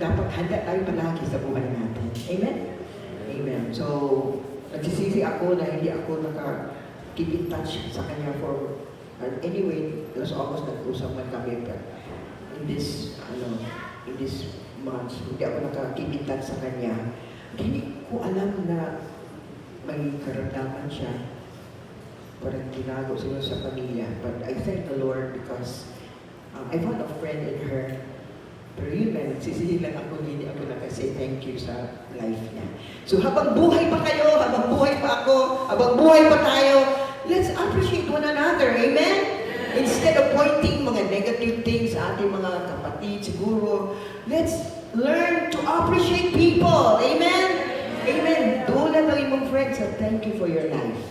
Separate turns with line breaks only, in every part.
dapat handa tayo palagi sa buhay natin. Amen? Amen. So, nagsisisi ako na hindi ako keep in touch sa kanya for, anyway, it was almost nag-usap man kami, but in this month, hindi ako keep in touch sa kanya. Hindi ko alam na may karamdaman siya. Parang tinago sila sa pamilya. But I thank the Lord because I found a friend in her. Pero yun na, nagsisihin lang ako, hindi ako nakasay thank you sa life niya. So habang buhay pa kayo, habang buhay pa ako, habang buhay pa tayo, let's appreciate one another. Amen? Instead of pointing mga negative things sa ating mga kapatid, siguro, let's learn to appreciate people. Amen? Amen. Doon lang ang imong friends at thank you for your life.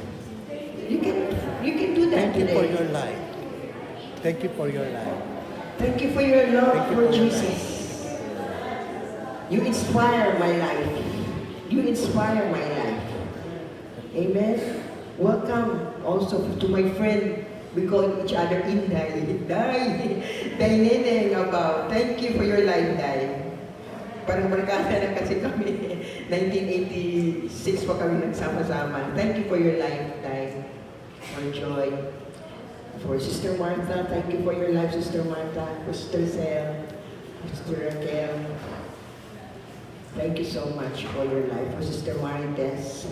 You can do that
Thank you
today.
for your life. Thank you for your life.
Thank you for your love
Thank you
for
for your
Jesus. You inspire my life. You inspire my life. Amen. Welcome also to my friend. We call each other Inday. Day Neneng about. Thank you for your life, Day. Parang barkada na kasi kami. 1986 pa kami nagsama-sama. Thank you for your life, Day. For joy. For Sister Martha, thank you for your life, Sister Martha. For Sister Sel, Sister Raquel. Thank you so much for your life. For Sister Marites.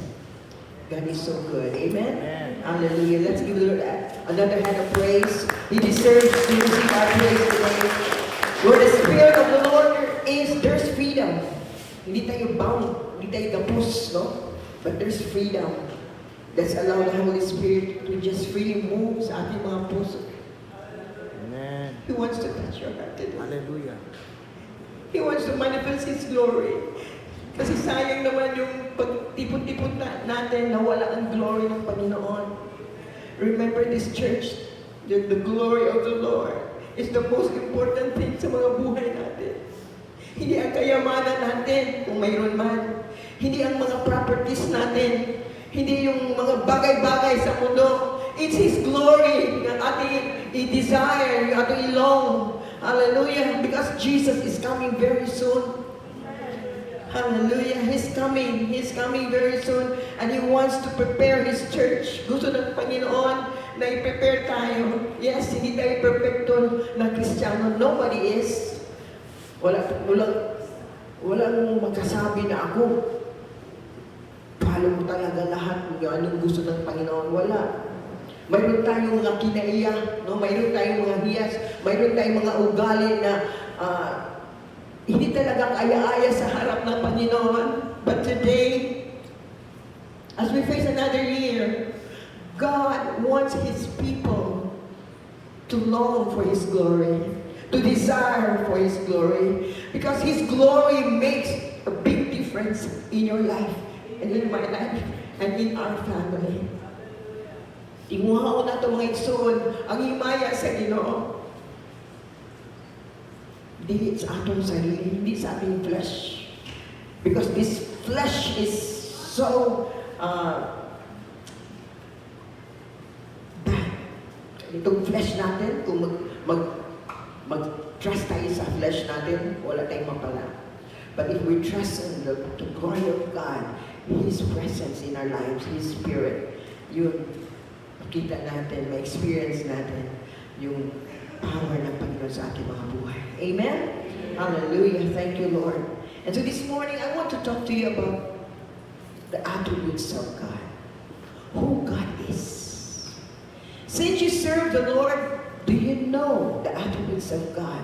God is so good. Amen?
Amen.
Hallelujah. Let's give the Lord another hand of praise. He deserves to receive our praise today. Where the Spirit of the Lord is, there's freedom. Hindi tayo bound. Hindi tayo gapos, no? But there's freedom. Let's allow the Holy Spirit to just freely move sa ating mga puso.
Amen.
He wants to touch your heart today.
Hallelujah.
He wants to manifest His glory. Kasi sayang naman yung pagtipon-tipon natin na wala ang glory ng Panginoon. Remember this church, the glory of the Lord is the most important thing sa mga buhay natin. Hindi ang kayamanan natin, kung mayroon man. Hindi ang mga properties natin. Hindi yung mga bagay-bagay sa mundo. It's His glory yung ating i-desire, yung ating ilong. Hallelujah. Because Jesus is coming very soon. Hallelujah. He's coming. He's coming very soon. And He wants to prepare His church. Gusto ng Panginoon na i-prepare tayo. Yes, hindi tayo perfecto na Kristiyano. Nobody is. Walang magkasabi na ako. Palo mo talaga lahat ng anong gusto ng Panginoon. Wala. Mayroon tayong mga kinaiya, no? Mayroon tayong mga hiyas, mayroon tayong mga ugali na hindi talagang aya-aya sa harap ng Panginoon. But today, as we face another year, God wants His people to long for His glory, to desire for His glory, because His glory makes a big difference in your life, and in my life, and in our family. Imuhaw na ito mga igsoon, ang himaya sa Ginoo. Dili sa atong sarili, hindi sa ating flesh. Because this flesh is so bad. Itong flesh natin, kung mag-trust tayo sa flesh natin, wala tayong mapala. But if we trust in the glory of God, His presence in our lives, His Spirit, yun, makita natin, ma-experience natin yung power ng Panginoon sa ating mga buhay. Amen? Hallelujah. Thank you, Lord. And so this morning, I want to talk to you about the attributes of God. Who God is. Since you serve the Lord, do you know the attributes of God?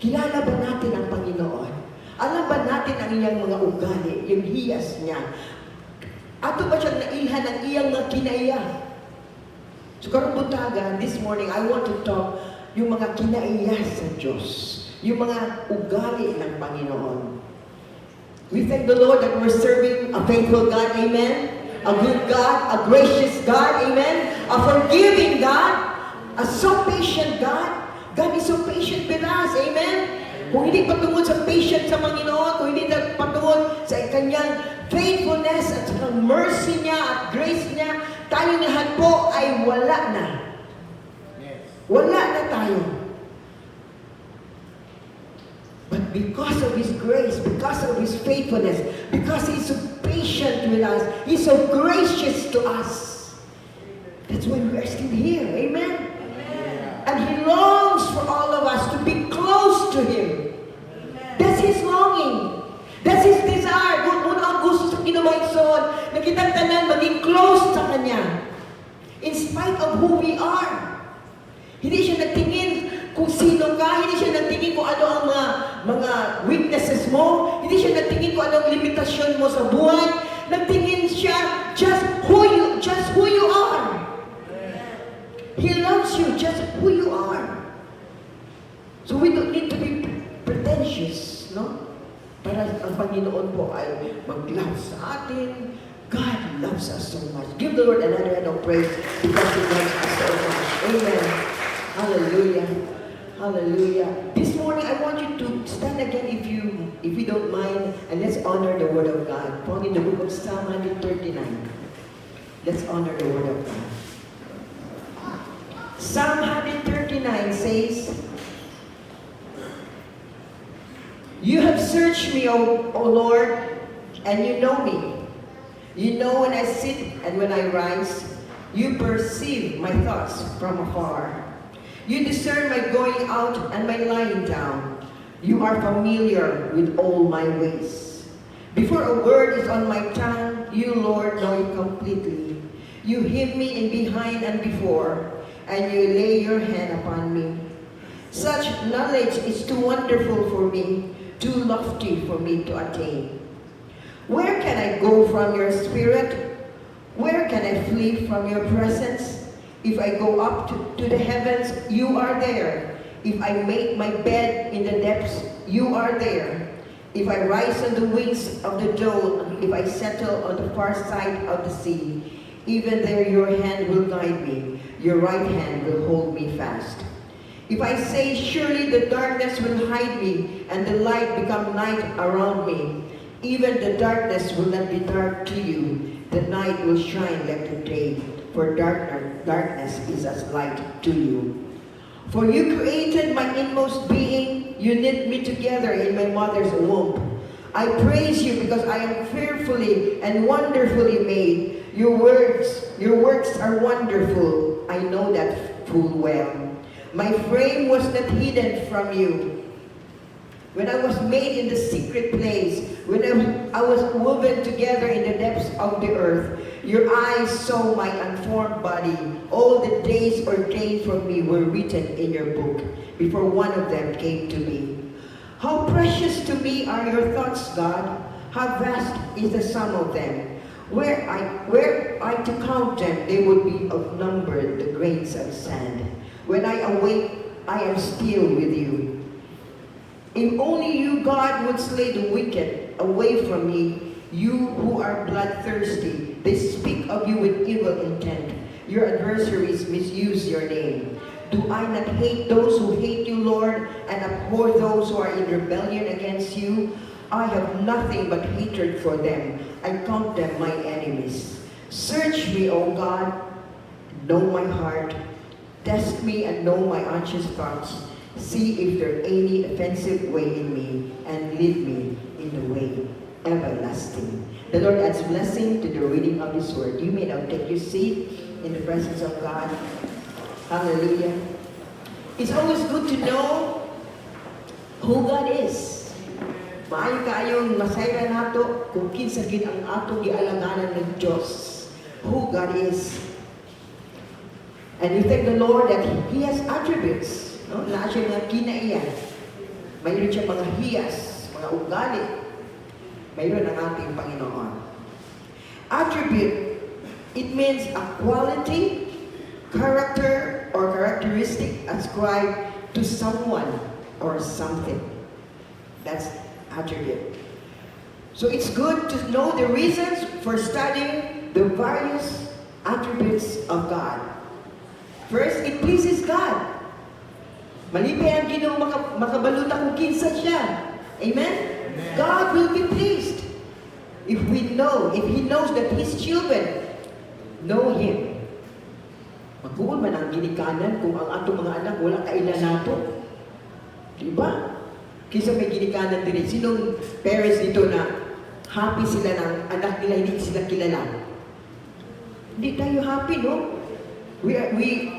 Kilala ba natin ang Panginoon? Alam ba natin ang iyang mga ugali, yung hiyas niya? Ato ba siyang nailhan ang iyang mga kinaiya? So karong buntaga, this morning, I want to talk yung mga kinaiya sa Diyos. Yung mga ugali ng Panginoon. We thank the Lord that we're serving a faithful God, amen? A good God, a gracious God, amen? A forgiving God, a so patient God. God is so patient with us, amen? Kung hindi patungod sa patience sa Panginoon, kung hindi patungod sa kanyang faithfulness at sa mercy niya at grace niya, tayo lahat po ay wala na. Wala na tayo. But But because of His grace, because of His faithfulness, because He's so patient with us, He's so gracious to us, that's why we are still here. Amen? And He longs for all of us to be close to Him. That's His longing. That's His desire. Muna ang gusto sa kinamaigsoon na kitang tanan maging close sa Kanya. In spite of who we are. Hindi siya nagtingin kung sino ka. Hindi siya nagtingin kung ano ang mga weaknesses mo. Hindi siya nagtingin kung ano ang limitasyon mo sa buhay. Nagtingin siya just who you are. He loves you just who you are. So we don't need to be pretentious, no? Para ang Panginoon po ay mag-love sa atin. God loves us so much. Give the Lord another hand of praise because He loves us so much. Amen. Hallelujah. Hallelujah. This morning I want you to stand again if you don't mind, and let's honor the Word of God. Found in the book of Psalm 139. Let's honor the Word of God. Psalm 139 says, "You have searched me, O Lord, and you know me. You know when I sit and when I rise. You perceive my thoughts from afar. You discern my going out and my lying down. You are familiar with all my ways. Before a word is on my tongue, you, Lord, know it completely. You hem me in behind and before, and you lay your hand upon me. Such knowledge is too wonderful for me, too lofty for me to attain. Where can I go from your spirit? Where can I flee from your presence? If I go up to the heavens, you are there. If I make my bed in the depths, you are there. If I rise on the wings of the dawn, if I settle on the far side of the sea, even there your hand will guide me, your right hand will hold me fast. If I say, surely the darkness will hide me, and the light become night around me, even the darkness will not be dark to you. The night will shine like the day, for darkness is as light to you. For you created my inmost being, you knit me together in my mother's womb. I praise you because I am fearfully and wonderfully made. Your works are wonderful. I know that full well. My frame was not hidden from you. When I was made in the secret place, when I was woven together in the depths of the earth, your eyes saw my unformed body. All the days ordained for me were written in your book, before one of them came to me. How precious to me are your thoughts, God. How vast is the sum of them. Were I to count them, they would be outnumbered the grains of sand. When I awake, I am still with you. If only you, God, would slay the wicked away from me, you who are bloodthirsty. They speak of you with evil intent. Your adversaries misuse your name. Do I not hate those who hate you, Lord, and abhor those who are in rebellion against you? I have nothing but hatred for them. I count them my enemies. Search me, O God, know my heart. Test me and know my anxious thoughts. See if there any offensive way in me, and lead me in the way everlasting. The Lord adds blessing to the reading of His word. You may now take your seat in the presence of God. Hallelujah. It's always good to know who God is. Maayo kayong masayra nato kung kinsa gid ang ato gialanganan ng Diyos. Who God is. And you thank the Lord that He has attributes. No? Lahat siya mga kinaiyan. Mayroon siya mga hiyas, mga ugali. Mayroon ang ating Panginoon. Attribute, it means a quality, character, or characteristic ascribed to someone or something. That's attribute. So it's good to know the reasons for studying the various attributes of God. First, it pleases God. Malipay ang Ginoo makabaluta kung kinsa siya. Amen? Amen? God will be pleased if He knows that His children know Him. Magbuon man ang ginikanan kung ang atong mga anak wala kailan nato. Diba? Kisa may ginikanan din. Sinong parents dito na happy sila ng anak nila, hindi sila kilala? Hindi tayo happy, no? We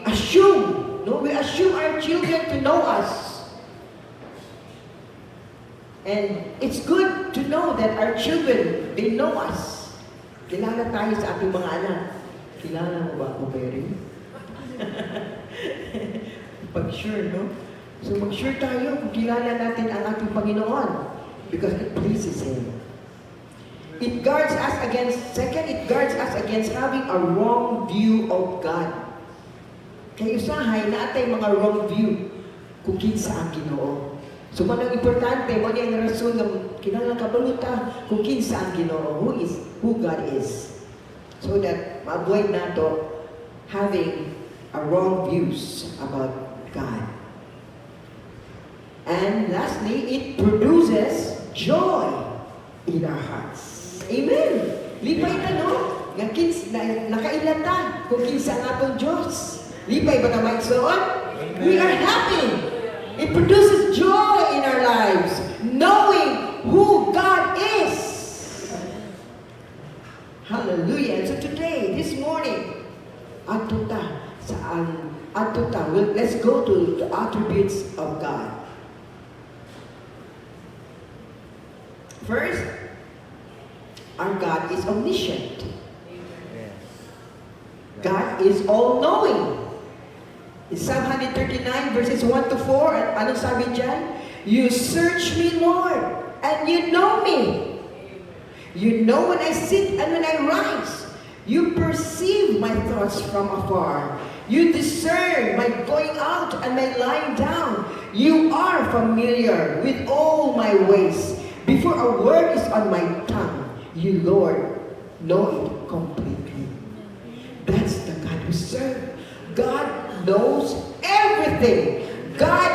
assume, no? We assume our children to know us. And it's good to know that our children, they know us. Kilala tayo sa ating mga anak. Kilala mo ba ako, Mary? Pag-sure, no? So mag-sure tayo kung kilala natin ang ating Panginoon because it pleases Him. It guards us against, second, it guards us against having a wrong view of God. Kaya usahay na atay mga wrong view kung kinsa ang Ginoo. So manang importante, mo niya ang rason ng kinahanglan kabaluta kung kinsa ang Ginoo, who God is. So that ma-avoid nato having a wrong views about God. And lastly, it produces joy in our hearts. Amen. Lipay ta, no? Nakailata kung kinsa ang atong Diyos. Lipay ba na maigsoon? We are happy. It produces joy in our lives, knowing who God is. Hallelujah. And so today, this morning, let's go to the attributes of God. First, our God is omniscient. God is all-knowing. In Psalm 139 verses 1 to 4, anong sabi dyan? You search me, Lord, and you know me. You know when I sit and when I rise. You perceive my thoughts from afar. You discern my going out and my lying down. You are familiar with all my ways. Before a word is on my tongue, you, Lord, know it completely. That's the God we serve. God knows everything. God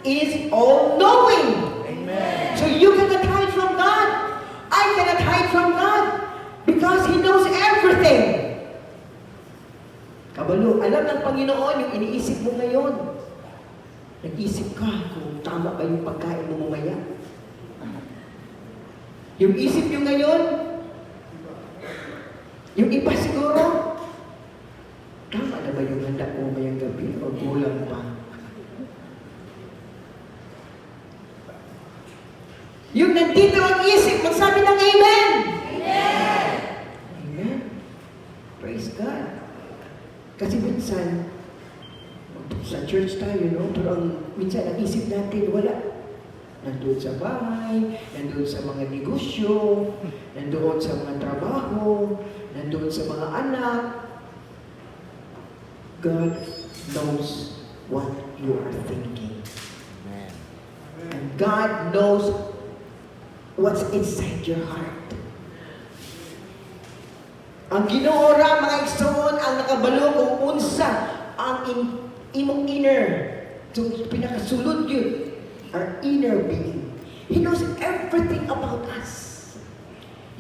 is all-knowing.
Amen.
So you cannot hide from God. I cannot hide from God because He knows everything. Kabalo, alam ng Panginoon yung iniisip mo ngayon. Nag-isip ka kung tama ba yung pagkain mo mamaya. Yung isip nyo ngayon, yung iba siguro, tama na ba yung handa ko mayang gabi o kulang pa? Yung nandito ang isip, magsabi ng Amen! Amen! Amen. Praise God. Kasi minsan, sa church tayo, no? Pero minsan ang isip natin, wala. Nandoon sa bahay, nandoon sa mga negosyo, nandoon sa mga trabaho, nandoon sa mga anak. God knows what you are thinking.
Amen.
And God knows what's inside your heart. Ang Ginoo ra mga igsoon ang nakabalo kung unsa ang imong inner. So pinakasulod yun, our inner being. He knows everything about us.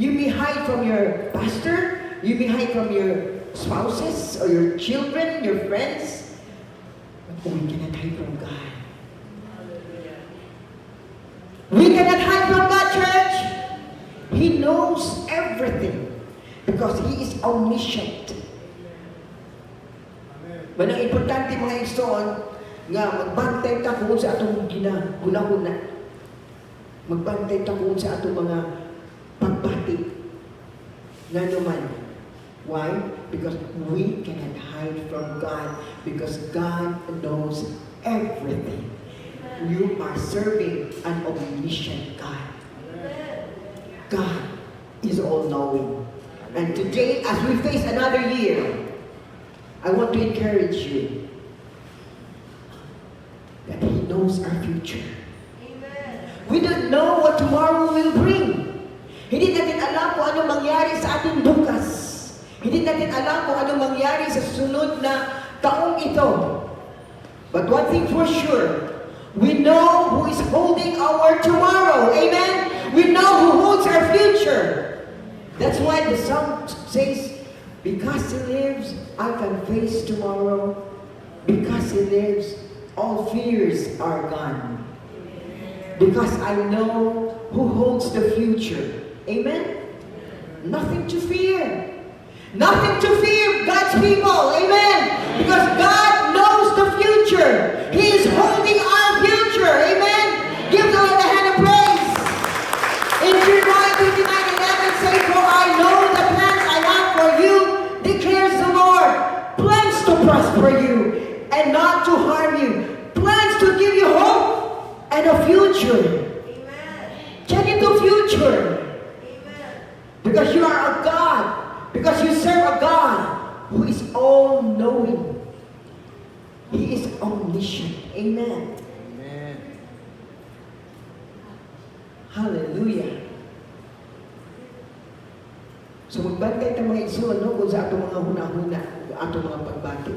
You may hide from your pastor, you may hide from your spouses or your children, your friends, but we cannot hide from God. We cannot hide from God, church. He knows everything because He is omniscient. Manang importante mga igsoon nga magbantay ta kung sa atong ginahuna. Magbantay ta kung sa atong mga pagbati. Nga naman. Why? Because we cannot hide from God because God knows everything. You are serving an omniscient God. God is all-knowing. And today, as we face another year, I want to encourage you that He knows our future. We don't know what tomorrow will bring. Hindi natin alam kung ano mangyari sa ating bukas. Hindi natin alam kung ano mangyari sa sunod na taong ito. But one thing for sure, we know who is holding our tomorrow. Amen? We know who holds our future. That's why the song says, because He lives, I can face tomorrow. Because He lives, all fears are gone. Because I know who holds the future. Amen? Nothing to fear. Nothing to fear, God's people. Amen? Because God knows the future. He is holding our future. Amen? Give the Lord a hand of praise. In Jeremiah 29:11 say, "For I know the plans I have for you, declares the Lord. Plans to prosper you and not to harm you. Plans to give you hope and a future."
Amen.
Check into future.
Amen.
Because you are a God. Because you serve a God who is all-knowing. He is omniscient. Amen.
Amen.
Hallelujah. So magbantay tayo mga igsoon, no? Kung sa atong mga huna-huna, atong mga pagbati.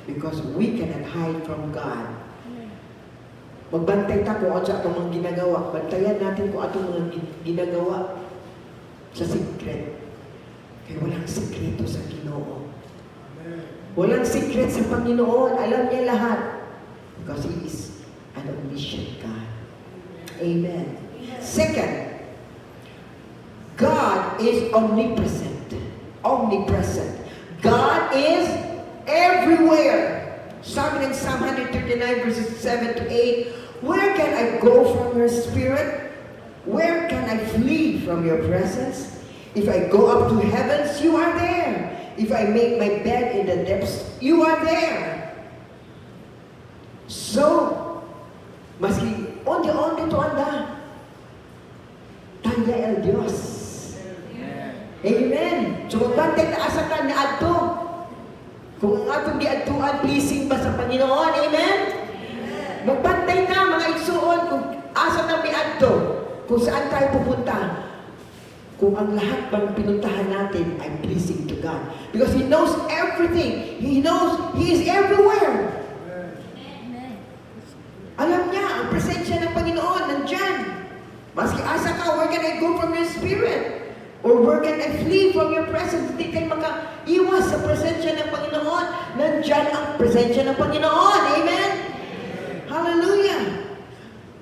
Because we cannot hide from God. Magbantay tayo kung sa atong mga ginagawa. Bantayan natin kung atong mga ginagawa sa secret. Kaya walang sikreto sa Ginoo. Walang secret sa Panginoon. Alam niya lahat. Because He is an omniscient God. Amen. Second, God is omnipresent. Omnipresent. God is everywhere. Sabi ng Psalm 139 verses 7 to 8, "Where can I go from your spirit? Where can I flee from your presence? If I go up to heavens, you are there. If I make my bed in the depths, you are there." So, maski onde-onde to anda, tanda el Dios. Amen. So, magbantay na asa ka ni adto. Kung ang atong giadtuan, pleasing ba sa Panginoon? Amen? Magbantay na mga igsuon kung asa na mi adto, kung saan tayo pupunta. Kung ang lahat bang pinuntahan natin ay pleasing to God. Because He knows everything. He knows He is everywhere. Alam niya, ang presensya ng Panginoon nandyan. Maski asa ka, where can I go from your spirit? Or where can I flee from your presence? Hindi kayo makaiwas sa presensya ng Panginoon. Nandyan ang presensya ng Panginoon. Amen? Hallelujah!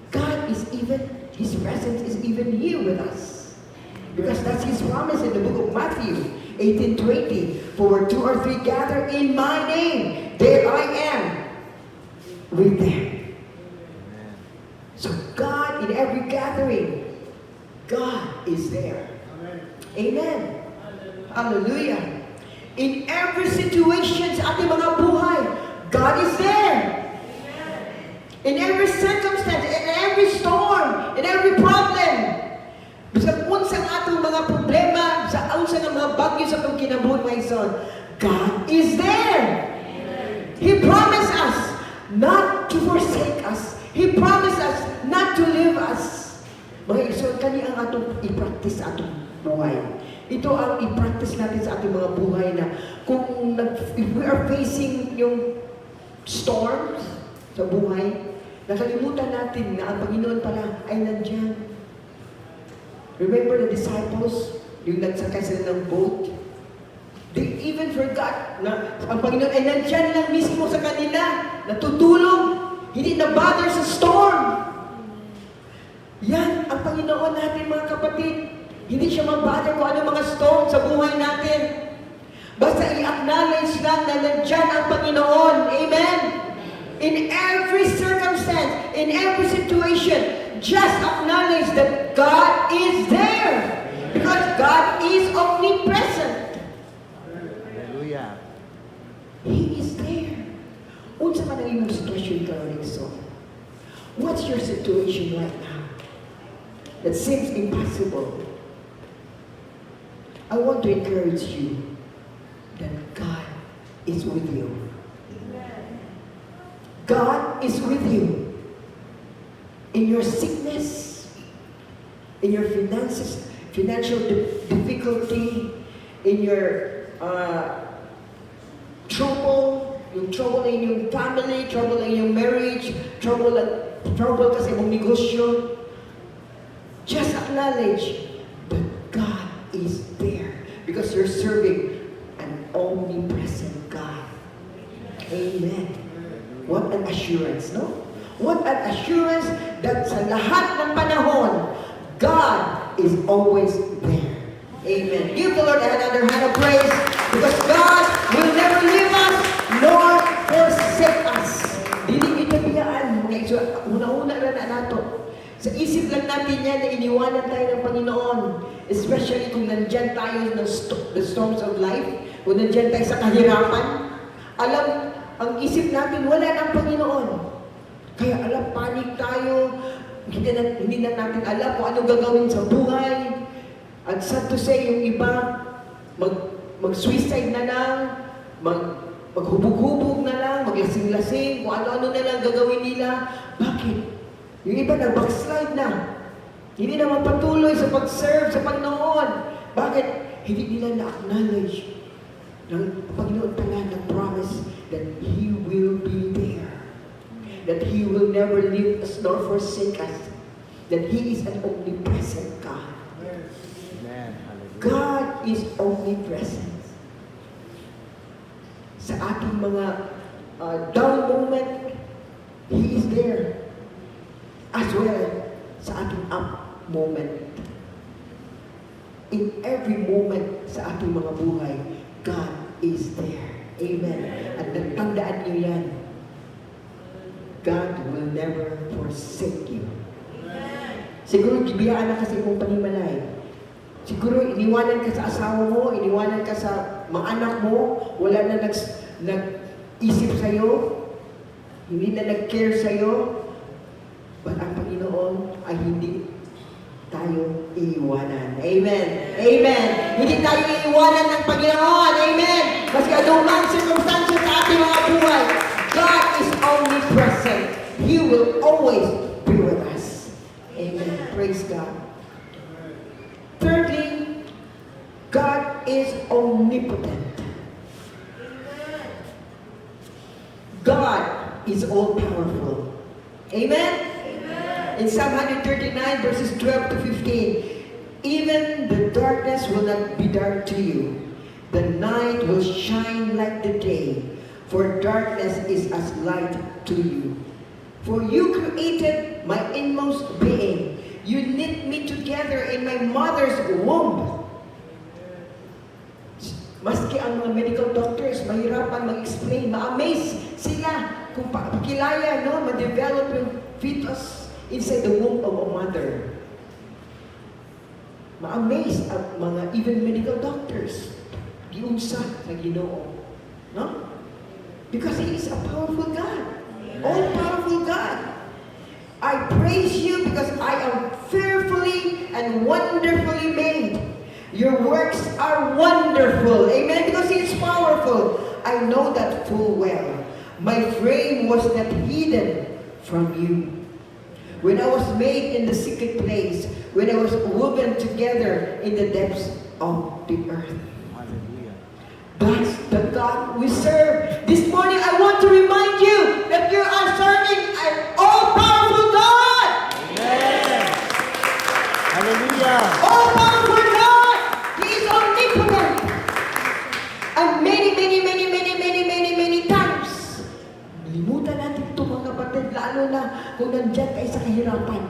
God is even, His presence is even here with us. Because that's His promise in the book of Matthew 18:20. "For where 2 or 3 gather in my name, there I am with them." So God, in every gathering, God is there. Amen. Hallelujah. In every situation sa ating mga buhay, God is there. In every circumstance, in every storm, in every problem. Bisag unsang atong mga problema, sa unsang mga bagyo sa atong kinabuhi, mga igsoon, God is there. He promised us not to forsake us. He promised us not to leave us. Mga igsoon, kani ang atong i-practice sa atong buhay. Ito ang i-practice natin sa ating mga buhay na if we are facing yung storms sa buhay, nakalimutan natin na ang Panginoon pala ay nandiyan. Remember the disciples, yung nagsakay sila ng boat? They even forgot na ang Panginoon ay nandyan lang mismo sa kanila, natutulog, hindi na bother sa storm. Yan ang Panginoon natin, mga kapatid. Hindi siya mabother kung ano mga storm sa buhay natin. Basta i-acknowledge lang na nandyan ang Panginoon. Amen? In every circumstance, in every situation, just acknowledge that God is there. Because God is omnipresent.
Hallelujah.
He is there. Unsa man ang imong sitwasyon karon so? What's your situation right now that seems impossible? I want to encourage you that God is with you. God is with you. In your sickness, in your finances, financial difficulty, in your trouble, yung trouble in your family, trouble in your marriage, trouble kasi mong negosyo. Just acknowledge that God is there because you're serving an omnipresent God. Amen. What an assurance, no? What an assurance that sa lahat ng panahon, God is always there. Amen. Give the Lord another hand of praise because God will never leave us nor forsake us. Dili kita biyaan. So, una-una na nato. Sa isip lang natin yan na iniwanan tayo ng Panginoon. Especially kung nandyan tayo ng the storms of life, kung nandyan tayo sa kahirapan. Alam, ang isip natin, wala ng Panginoon. Kaya alam, panik tayo. Hindi na natin alam kung anong gagawin sa buhay. At sad to say, yung iba, mag-suicide na lang, maghubog-hubog na lang, maglasing-lasing, kung ano-ano na lang gagawin nila. Bakit? Yung iba nag-backslide na. Hindi na mapatuloy sa pag-serve sa Panginoon. Bakit? Hindi nila na-acknowledge ng Panginoon pala na-promise that He will be there. That He will never leave us nor forsake us. That He is an omnipresent God.
Amen. Hallelujah.
God is omnipresent. Sa ating mga down moment, He is there. As well, sa ating up moment. In every moment sa ating mga buhay, God is there. Amen. At natandaan niyo yan. God will never forsake you. Siguro gibiyaan na kasi kung panimalay. Siguro iniwanan ka sa asawa mo, iniwanan ka sa mga anak mo, wala na nag-isip sa'yo, hindi na nag-care sa'yo, but ang Panginoon ay hindi tayo iiwanan. Amen. Amen. Hindi tayo iiwanan ng Panginoon. Amen. Kasi anumang circumstances sa ating mga buhay, God is omnipresent. He will always be with us. Amen. Praise God. Thirdly, God is omnipotent. God is all-powerful. Amen? In Psalm 139, verses 12 to 15, even the darkness will not be dark to you. The night will shine like the day, for darkness is as light to you. For you created my inmost being. You knit me together in my mother's womb. Maski ang mga medical doctors, mahirapan mag-explain, ma-amaze sila kung pakilaya, no, ma-develop yung fetus inside the womb of a mother. Ma-amaze ang mga even medical doctors. Giunsa sa Ginoo. No? Because He is a powerful God. All-powerful God. I praise you because I am fearfully and wonderfully made. Your works are wonderful. Amen? Because He is powerful. I know that full well. My frame was not hidden from you. When I was made in the secret place, when I was woven together in the depths of the earth.
Hallelujah.
That's the God we serve. This morning, I want to remind you that you are serving an all-powerful God.
Amen. Hallelujah.
All-powerful God. He is omnipotent. And many times, limutan natin ito mga kapatid, lalo na kung nandyan tayo sa kahirapan.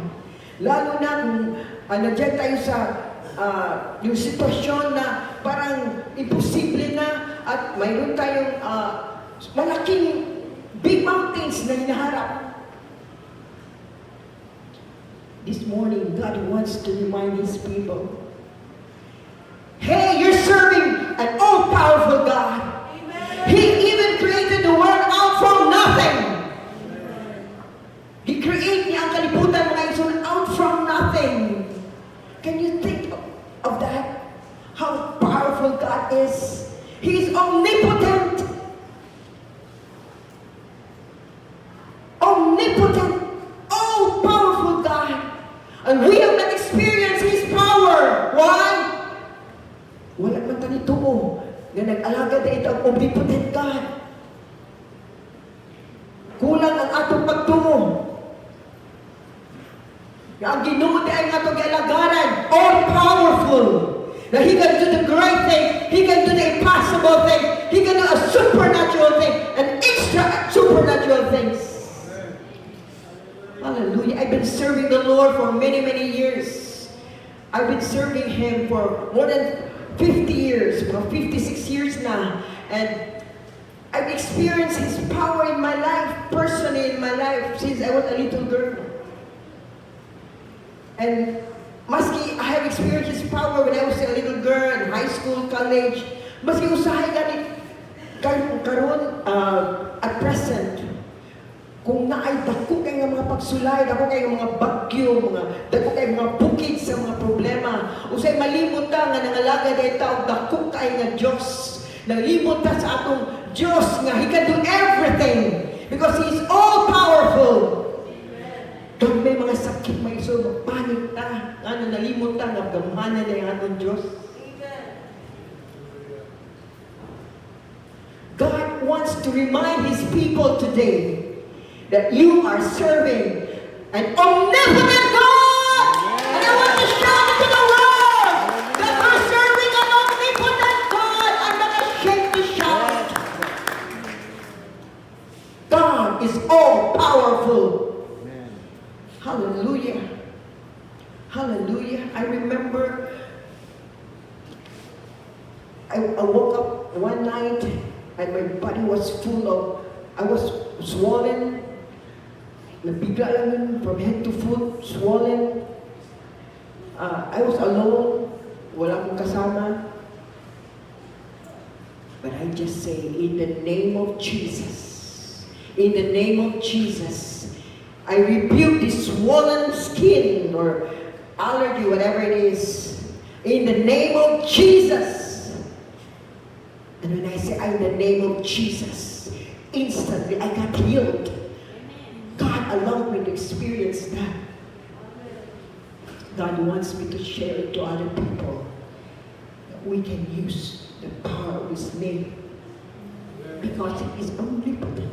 Lalo na kung nandyan tayo sa yung sitwasyon na parang imposible na at mayroon tayong malaking big mountains na hinaharap. This morning, God wants to remind His people, hey, you're serving an all-powerful God. Amen. He even created the world out from nothing. He created niya ang kalibutan mga isun out from nothing. Can you think of that? How powerful God is. He is omnipotent. Omnipotent. All-powerful God. And we have not experienced His power. Why? Wala man tanito mo na nag-alaga na ito ang omnipotent God. Kulang ang atong pagtungo. Na ang Ginoo di ay atong gialagaran, all-powerful. That He can do the great thing, He can do the impossible thing, He can do a supernatural thing, and extra supernatural things. Hallelujah. I've been serving the Lord for many, many years. I've been serving Him for more than 50 years, about 56 years now. And I've experienced His power in my life, personally in my life, since I was a little girl. And maski I have experienced His power when I was a little girl, in high school, college, maski usahay ganit karon at present, kung naay dako kay nga mga pagsulay, dako kay nga mga bagyo, dako kay mga bukid sa mga problema, usay malimot ta nga nangalagad ay tao dako kay nga Dios. Nalimot ta sa atong Diyos nga He can do everything because He is all powerful. Kung may mga sakit, may iso, magpanik ta, nga nalimot ta, nga gamanan na yung atong Diyos. God wants to remind His people today that you are serving an omnipotent God! And I want to shout to the world that we're serving an omnipotent God! I'm not ashamed to shout. God is all powerful.
Amen.
Hallelujah. Hallelujah. I remember I woke up one night and my body was full of, I was swollen. Nabigla lang yun from head to foot, swollen. I was alone. Wala akong kasama. But I just say, in the name of Jesus, in the name of Jesus, I rebuke this swollen skin or allergy, whatever it is, in the name of Jesus. And when I say, in the name of Jesus, instantly I got healed. God allowed me to experience that. God wants me to share it to other people. That we can use the power of His name. Because He is omnipotent.